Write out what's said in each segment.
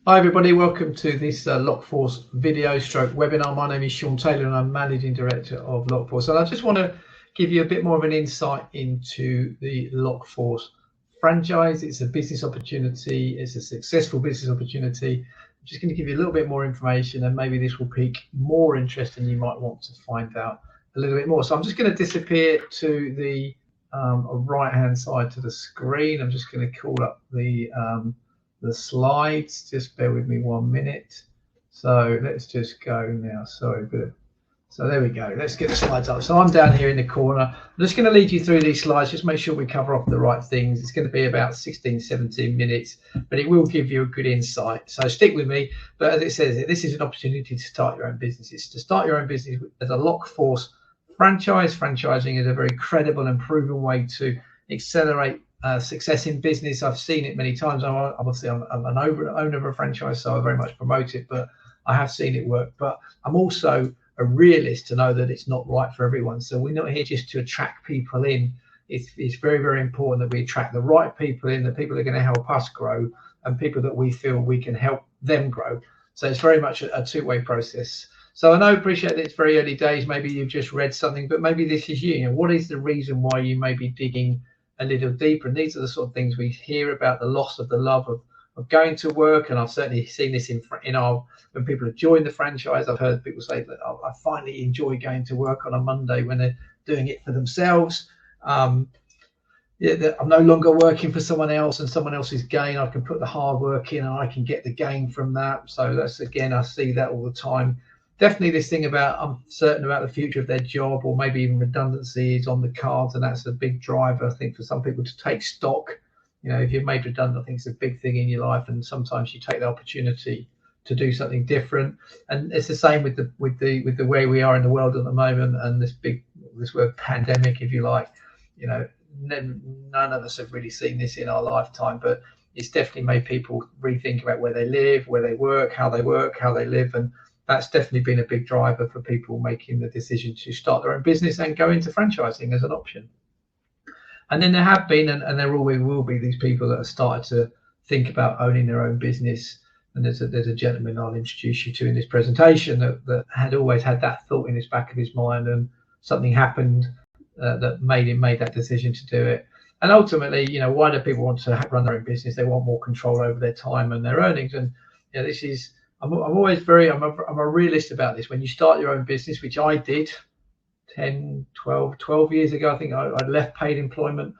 Hi everybody, welcome to this Lockforce video stroke webinar. My name is Sean Taylor and I'm Managing Director of Lockforce. And I just want to give you a bit more of an insight into the Lockforce franchise. It's a business opportunity, it's a successful business opportunity. I'm just going to give you a little bit more information and maybe this will pique more interest and you might want to find out a little bit more. So I'm just going to disappear to the right hand side to the screen. I'm just going to call up the slides. Just bear with me 1 minute. So let's just go now. Sorry, but so there we go. Let's get the slides up. So I'm down here in the corner. I'm just going to lead you through these slides. Just make sure we cover off the right things. It's going to be about 16-17 minutes, but it will give you a good insight. So stick with me. But as it says, this is an opportunity to start your own business. It's to start your own business as a Lockforce franchise. Franchising is a very credible and proven way to accelerate success in business. I've seen it many times. Obviously, I'm an owner of a franchise, so I very much promote it, but I have seen it work. But I'm also a realist to know that it's not right for everyone. So we're not here just to attract people in. It's very, very important that we attract the right people in, the people that are going to help us grow, and people that we feel we can help them grow. So it's very much a two-way process. So I appreciate that it's very early days. Maybe you've just read something, but maybe this is you. What is the reason why you may be digging a little deeper? And these are the sort of things we hear about, the loss of the love of going to work. And I've certainly seen this in our, when people have joined the franchise, I've heard people say that I finally enjoy going to work on a Monday when they're doing it for themselves. I'm no longer working for someone else and someone else's gain. I can put the hard work in and I can get the gain from that. So that's, again, I see that all the time. Definitely this thing about uncertain about the future of their job, or maybe even redundancy is on the cards, and that's a big driver, I think, for some people to take stock. If you're made redundant, I think it's a big thing in your life, and sometimes you take the opportunity to do something different. And it's the same with the way we are in the world at the moment, and this word pandemic, if you like. None of us have really seen this in our lifetime, but it's definitely made people rethink about where they live, where they work, how they live, and that's definitely been a big driver for people making the decision to start their own business and go into franchising as an option. And then there have been, and there always will be, these people that have started to think about owning their own business. And there's a gentleman I'll introduce you to in this presentation that had always had that thought in his back of his mind, and something happened that made him make that decision to do it. And ultimately, why do people want to run their own business? They want more control over their time and their earnings. And this is, I'm a realist about this. When you start your own business, which I did 12 years ago, I think I left paid employment.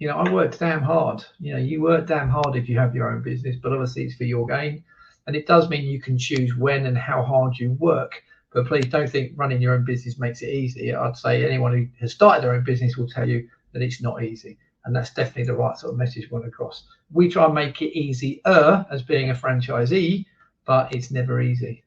I worked damn hard. You work damn hard if you have your own business, but obviously it's for your gain. And it does mean you can choose when and how hard you work. But please don't think running your own business makes it easy. I'd say anyone who has started their own business will tell you that it's not easy. And that's definitely the right sort of message we want across. We try and make it easier as being a franchisee, but it's never easy.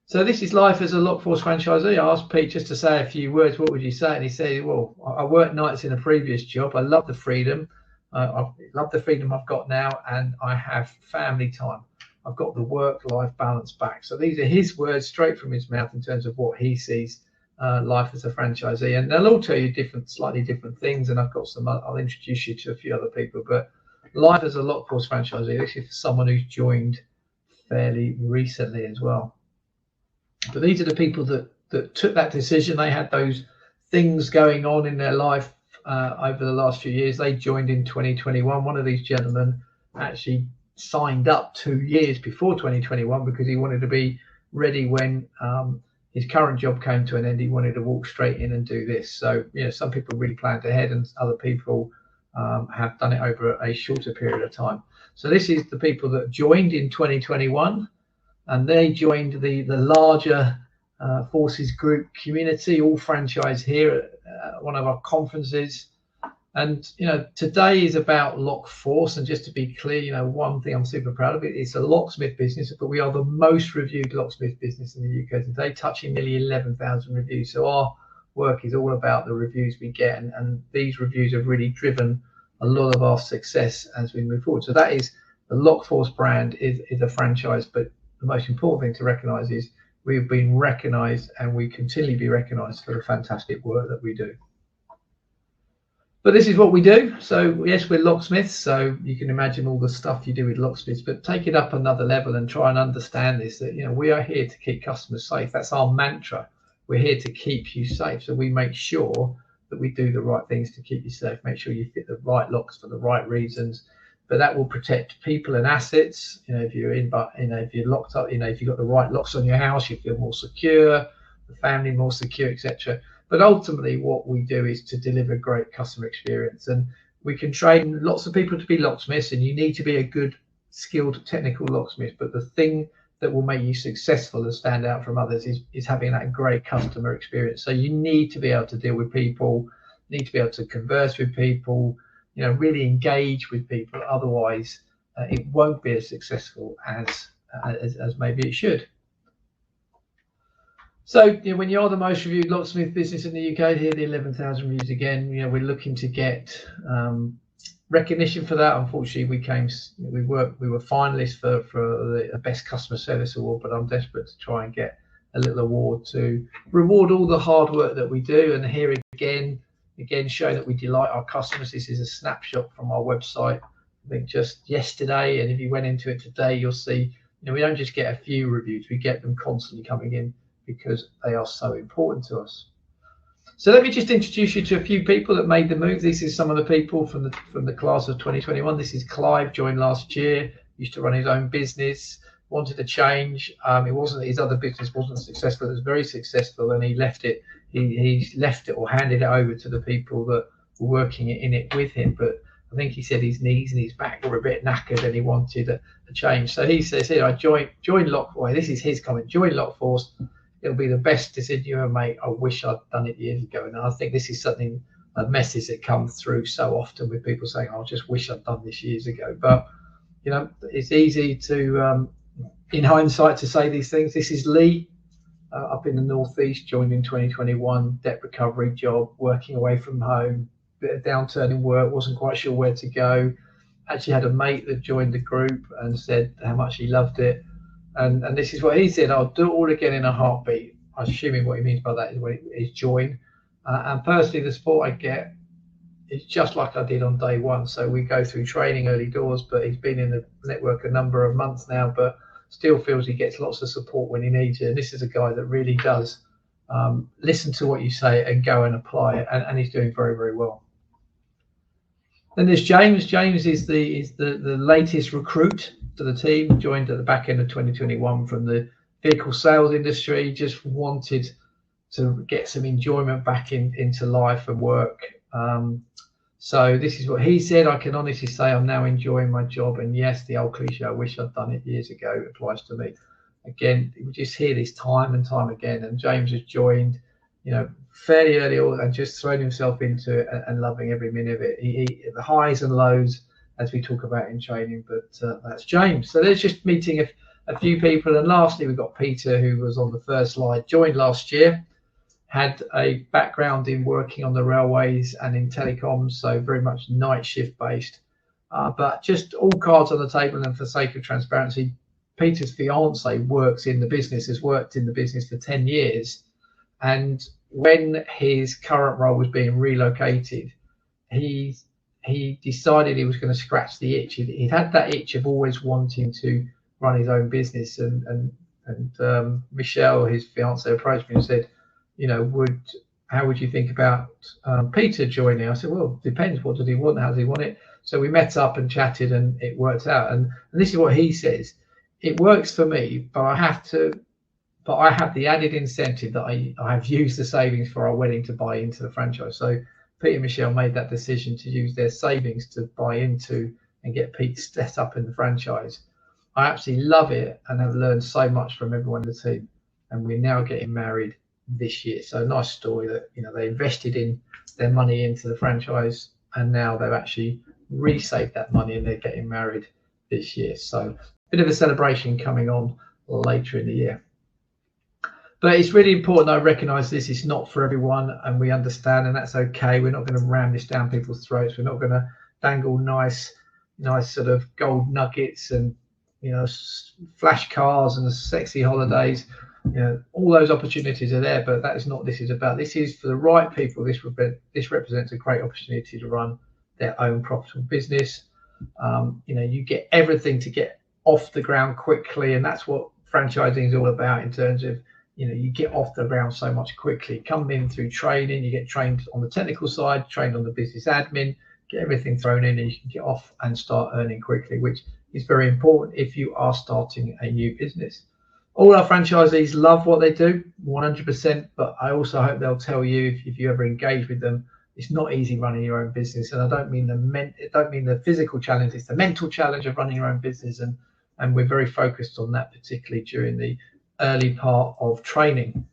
So this is life as a Lockforce franchisee. I asked Pete just to say a few words. What would you say? And he said, well, I worked nights in a previous job. I love the freedom. I love the freedom I've got now, and I have family time. I've got the work-life balance back. So these are his words straight from his mouth in terms of what he sees life as a franchisee. And they'll all tell you slightly different things. And I've got some, I'll introduce you to a few other people. But life as a Lockforce franchisee, this is for someone who's joined fairly recently as well. But these are the people that took that decision. They had those things going on in their life over the last few years. They joined in 2021. One of these gentlemen actually signed up 2 years before 2021 because he wanted to be ready when his current job came to an end. He wanted to walk straight in and do this. So, some people really planned ahead, and other people have done it over a shorter period of time. So this is the people that joined in 2021, and they joined the larger Forces Group community, all franchise here at one of our conferences. And today is about Lockforce, and just to be clear, one thing I'm super proud of, it's a locksmith business, but we are the most reviewed locksmith business in the UK today, touching nearly 11,000 reviews. So our work is all about the reviews we get, and these reviews have really driven a lot of our success as we move forward. So that is the Lockforce brand is a franchise, but the most important thing to recognize is we've been recognized, and we continually be recognized for the fantastic work that we do. But this is what we do. So yes, we're locksmiths, so you can imagine all the stuff you do with locksmiths, but take it up another level and try and understand this, that, you know, we are here to keep customers safe. That's our mantra. We're here to keep you safe. So we make sure that we do the right things to keep you safe, make sure you fit the right locks for the right reasons. But that will protect people and assets. You know, if you're in, but you know, if you're locked up, you know, if you've got the right locks on your house, you feel more secure, the family more secure, etc. But ultimately, what we do is to deliver great customer experience, and we can train lots of people to be locksmiths, and you need to be a good, skilled, technical locksmith. But the thing that will make you successful and stand out from others is having that great customer experience. So you need to be able to deal with people, need to be able to converse with people, you know, really engage with people. Otherwise, it won't be as successful as maybe it should. So, you know, when you are the most reviewed locksmith business in the UK, here the 11,000 reviews again. You know, we're looking to get recognition for that. Unfortunately, we were finalists for the best customer service award, but I'm desperate to try and get a little award to reward all the hard work that we do. And here again show that we delight our customers. This is a snapshot from our website, I think just yesterday, and if you went into it today, you'll see, you know, we don't just get a few reviews, we get them constantly coming in, because they are so important to us. So let me just introduce you to a few people that made the move. This is some of the people from the class of 2021. This is Clive, joined last year, used to run his own business, wanted to change. It wasn't, his other business wasn't successful. It was very successful, and he left it. He left it or handed it over to the people that were working in it with him. But I think he said his knees and his back were a bit knackered, and he wanted a change. So he says, "Here, I joined Lockforce." This is his comment: "Join Lockforce. It'll be the best decision you ever make. I wish I'd done it years ago." And I think this is a message that comes through so often with people saying, "I just wish I'd done this years ago." But, you know, it's easy to, in hindsight, to say these things. This is Lee, up in the Northeast, joined in 2021, debt recovery job, working away from home, bit of downturn in work, wasn't quite sure where to go. Actually had a mate that joined the group and said how much he loved it. And this is what he said: "I'll do it all again in a heartbeat." I'm assuming what he means by that is join. And personally, the support I get is just like I did on day one. So we go through training early doors, but he's been in the network a number of months now, but still feels he gets lots of support when he needs it. And this is a guy that really does listen to what you say and go and apply it, and he's doing very, very well. Then there's James. James is the latest recruit to the team, joined at the back end of 2021 from the vehicle sales industry, just wanted to get some enjoyment back into life and work. So this is what he said: "I can honestly say I'm now enjoying my job, and yes, the old cliche, I wish I'd done it years ago, applies to me." Again, we just hear this time and time again, and James has joined, you know, fairly early on and just thrown himself into it and loving every minute of it. He the highs and lows, as we talk about in training, but that's James. So there's just meeting a few people. And lastly, we've got Peter, who was on the first slide, joined last year, had a background in working on the railways and in telecoms, so very much night shift based, but just all cards on the table. And for sake of transparency, Peter's fiance works in the business, has worked in the business for 10 years. And when his current role was being relocated, he decided he was going to scratch the itch. He'd had that itch of always wanting to run his own business. And Michelle, his fiance, approached me and said, you know, how would you think about Peter joining? I said, well, depends. What does he want? How does he want it? So we met up and chatted, and it worked out. And this is what he says: "It works for me, but I have the added incentive that I have used the savings for our wedding to buy into the franchise." So Pete and Michelle made that decision to use their savings to buy into and get Pete set up in the franchise. I absolutely love it and have learned so much from everyone in the team. And we're now getting married this year. So nice story that, you know, they invested in their money into the franchise, and now they've actually resaved that money and they're getting married this year. So a bit of a celebration coming on later in the year. But it's really important I recognise this is not for everyone, and we understand, and that's okay. We're not going to ram this down people's throats. We're not going to dangle nice sort of gold nuggets and, you know, flash cars and sexy holidays. all those opportunities are there, but that is not what this is about. This is for the right people. This represents a great opportunity to run their own profitable business. You get everything to get off the ground quickly, and that's what franchising is all about in terms of, you get off the ground so much quickly. Come in through training, you get trained on the technical side, trained on the business admin, get everything thrown in, and you can get off and start earning quickly, which is very important if you are starting a new business. All our franchisees love what they do, 100%, but I also hope they'll tell you, if you ever engage with them, it's not easy running your own business. And I don't mean the physical challenge, it's the mental challenge of running your own business. And we're very focused on that, particularly during the early part of training.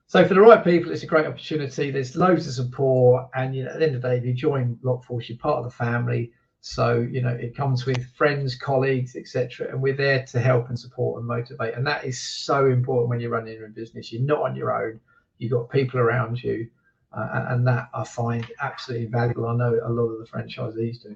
So for the right people, it's a great opportunity. There's loads of support, and at the end of the day, if you join Lockforce, you're part of the family. So it comes with friends, colleagues, etc., and we're there to help and support and motivate. And that is so important when you're running your own business. You're not on your own. You've got people around you, and that I find absolutely valuable. I know a lot of the franchisees do.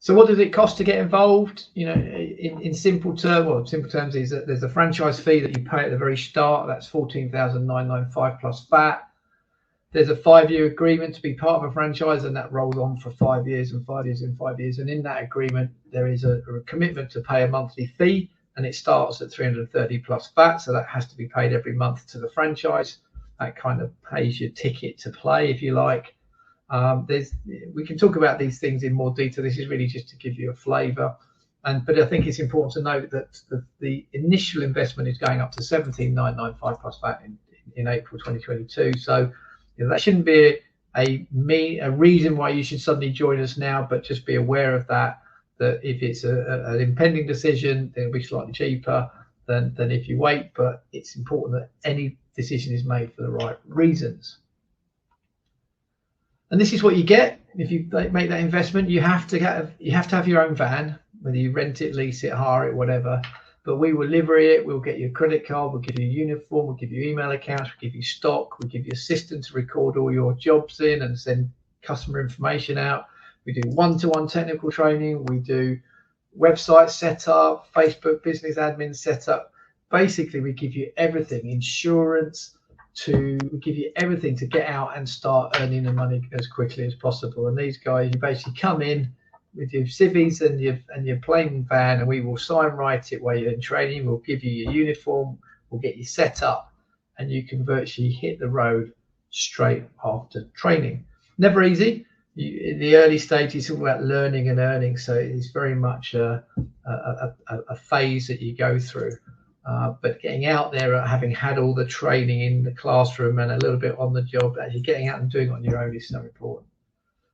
So what does it cost to get involved? In simple terms is that there's a franchise fee that you pay at the very start. That's $14,995 plus VAT. There's a 5-year agreement to be part of a franchise, and that rolls on for 5 years and 5 years and 5 years. And in that agreement, there is a commitment to pay a monthly fee, and it starts at $330 plus VAT. So that has to be paid every month to the franchise. That kind of pays your ticket to play, if you like. We can talk about these things in more detail. This is really just to give you a flavour, but I think it's important to note that the initial investment is going up to $17,995 plus VAT in April 2022. So that shouldn't be a reason why you should suddenly join us now, but just be aware of that if it's an impending decision, it'll be slightly cheaper than if you wait. But it's important that any decision is made for the right reasons. And this is what you get if you make that investment. You have to have your own van, whether you rent it, lease it, hire it, whatever. But we will livery it. We'll get you a credit card. We'll give you a uniform. We'll give you email accounts. We'll give you stock. We'll give you assistants to record all your jobs in and send customer information out. We do one-to-one technical training. We do website setup, Facebook business admin setup. Basically, we give you everything, insurance. We give you everything to get out and start earning the money as quickly as possible. And these guys, you basically come in with your civvies and your plain van, and we will sign write it while you're in training. We'll give you your uniform. We'll get you set up, and you can virtually hit the road straight after training. Never easy. In the early stages, it's all about learning and earning. So it's very much a phase that you go through. But getting out there, having had all the training in the classroom and a little bit on the job, actually getting out and doing it on your own is so important.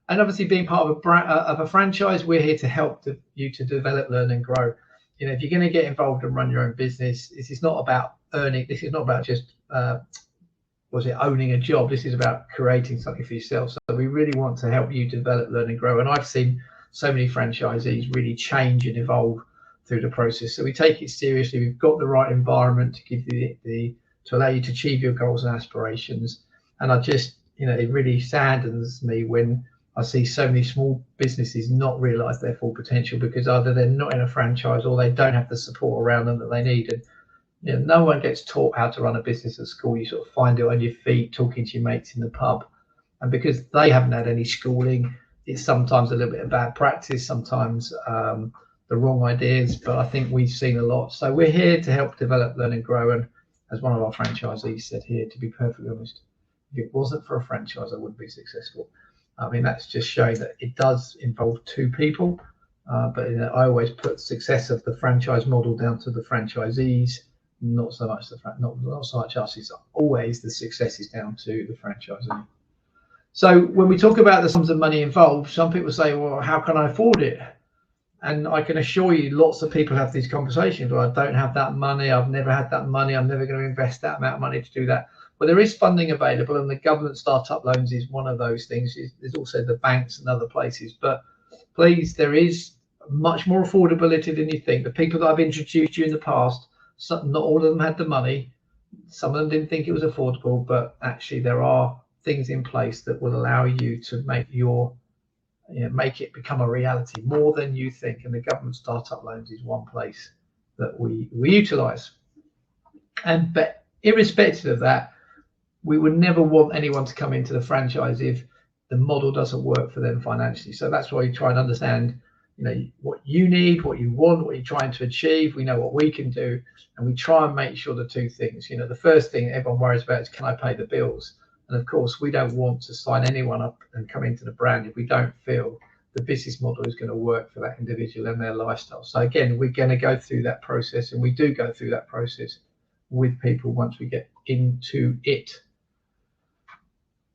And obviously, being part of a franchise, we're here to help you to develop, learn, and grow. If you're going to get involved and run your own business, this is not about earning. This is not about just owning a job. This is about creating something for yourself. So we really want to help you develop, learn, and grow. And I've seen so many franchisees really change and evolve through the process. So we take it seriously. We've got the right environment to give you to allow you to achieve your goals and aspirations. And I just, it really saddens me when I see so many small businesses not realize their full potential because either they're not in a franchise or they don't have the support around them that they need. And no one gets taught how to run a business at school. You sort of find it on your feet, talking to your mates in the pub. And because they haven't had any schooling, it's sometimes a little bit of bad practice, sometimes the wrong ideas, but I think we've seen a lot. So we're here to help develop, learn, and grow. And as one of our franchisees said here, to be perfectly honest, if it wasn't for a franchise, I wouldn't be successful. I mean, that's just showing that it does involve two people, but I always put success of the franchise model down to the franchisees, not so much not so much us. It's always the success is down to the franchisee. So when we talk about the sums of money involved, some people say, well, how can I afford it? And I can assure you, lots of people have these conversations. Well, I don't have that money. I've never had that money. I'm never going to invest that amount of money to do that. Well, there is funding available, and the government startup loans is one of those things. There's also the banks and other places. But please, there is much more affordability than you think. The people that I've introduced you in the past, not all of them had the money. Some of them didn't think it was affordable, but actually there are things in place that will allow you to make it become a reality more than you think. And the government startup loans is one place that we utilize. But irrespective of that, we would never want anyone to come into the franchise if the model doesn't work for them financially. So that's why you try and understand, what you need, what you want, what you're trying to achieve. We know what we can do, and we try and make sure the two things. The first thing everyone worries about is, can I pay the bills? And of course, we don't want to sign anyone up and come into the brand if we don't feel the business model is going to work for that individual and their lifestyle. So again, we're going to go through that process, and we do go through that process with people once we get into it.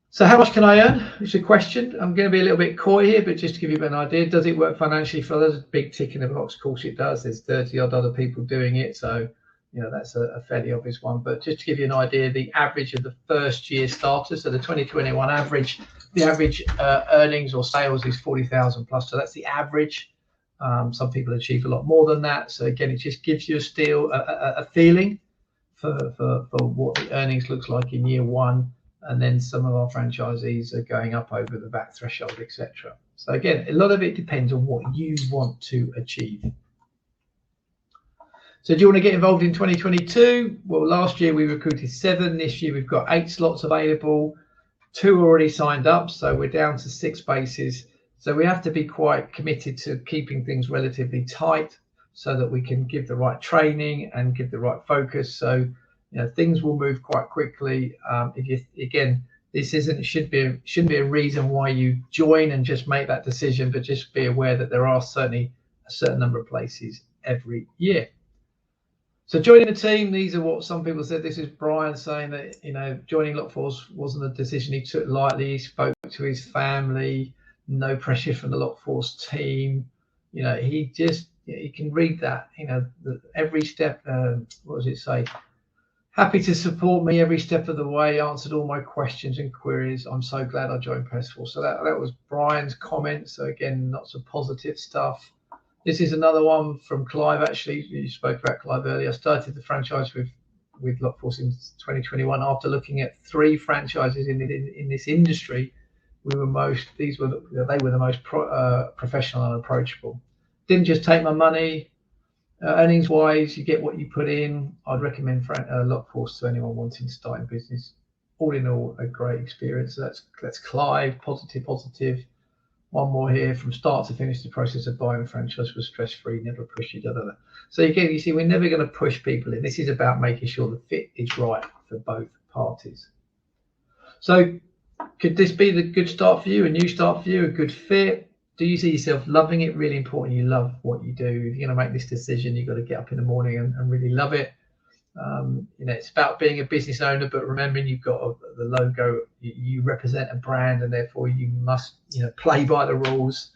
So how much can I earn? It's a question. I'm going to be a little bit coy here, but just to give you an idea, does it work financially for others? Big tick in the box. Of course it does. There's 30 odd other people doing it. So, that's a fairly obvious one. But just to give you an idea, the average of the first year starters, so the 2021 average, the average earnings or sales is 40,000 plus. So that's the average. Some people achieve a lot more than that. So again, it just gives you a feeling for what the earnings looks like in year one. And then some of our franchisees are going up over the VAT threshold, etc. So again, a lot of it depends on what you want to achieve. So do you want to get involved in 2022? Well, last year we recruited 7. This year we've got 8 slots available. 2 already signed up, so we're down to 6 spaces. So we have to be quite committed to keeping things relatively tight so that we can give the right training and give the right focus. So things will move quite quickly. This shouldn't be a reason why you join and just make that decision, but just be aware that there are certainly a certain number of places every year. So joining the team, these are what some people said. This is Brian saying that joining Lockforce wasn't a decision he took lightly. He spoke to his family. No pressure from the Lockforce team. He can read that. Every step. What does it say? Happy to support me every step of the way, answered all my questions and queries. I'm so glad I joined Pressforce. So that was Brian's comment. So again, lots of positive stuff. This is another one from Clive, actually. You spoke about Clive earlier. I started the franchise with Lockforce in 2021 after looking at 3 franchises in this industry. They were the most professional and approachable. Didn't just take my money. Earnings wise, you get what you put in. I'd recommend Lockforce to anyone wanting to start in business. All in all, a great experience. So that's Clive. Positive. One more here. From start to finish, the process of buying a franchise was stress-free, never pushy. So again, you see, we're never going to push people in. This is about making sure the fit is right for both parties. So could this be the good start for you, a new start for you, a good fit? Do you see yourself loving it? Really important. You love what you do. If you're going to make this decision, you've got to get up in the morning and really love it. It's about being a business owner, but remembering you've got the logo. You represent a brand, and therefore you must, play by the rules.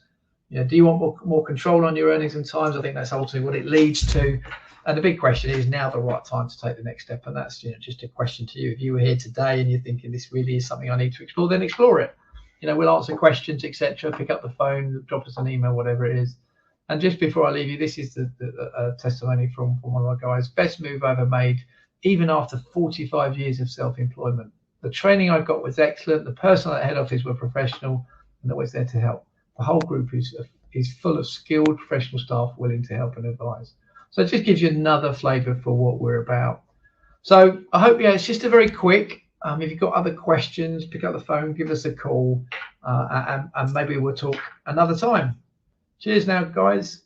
Do you want more control on your earnings and times? I think that's ultimately what it leads to. And the big question is now the right time to take the next step. And that's just a question to you. If you were here today and you're thinking this really is something I need to explore, then explore it. We'll answer questions, etc. Pick up the phone, drop us an email, whatever it is. And just before I leave you, this is the testimony from one of our guys. Best move I ever made, even after 45 years of self-employment. The training I got was excellent. The person at head office were professional and always there to help. The whole group is full of skilled professional staff willing to help and advise. So it just gives you another flavour for what we're about. So I hope, it's just a very quick. If you've got other questions, pick up the phone, give us a call, and maybe we'll talk another time. Cheers now, guys.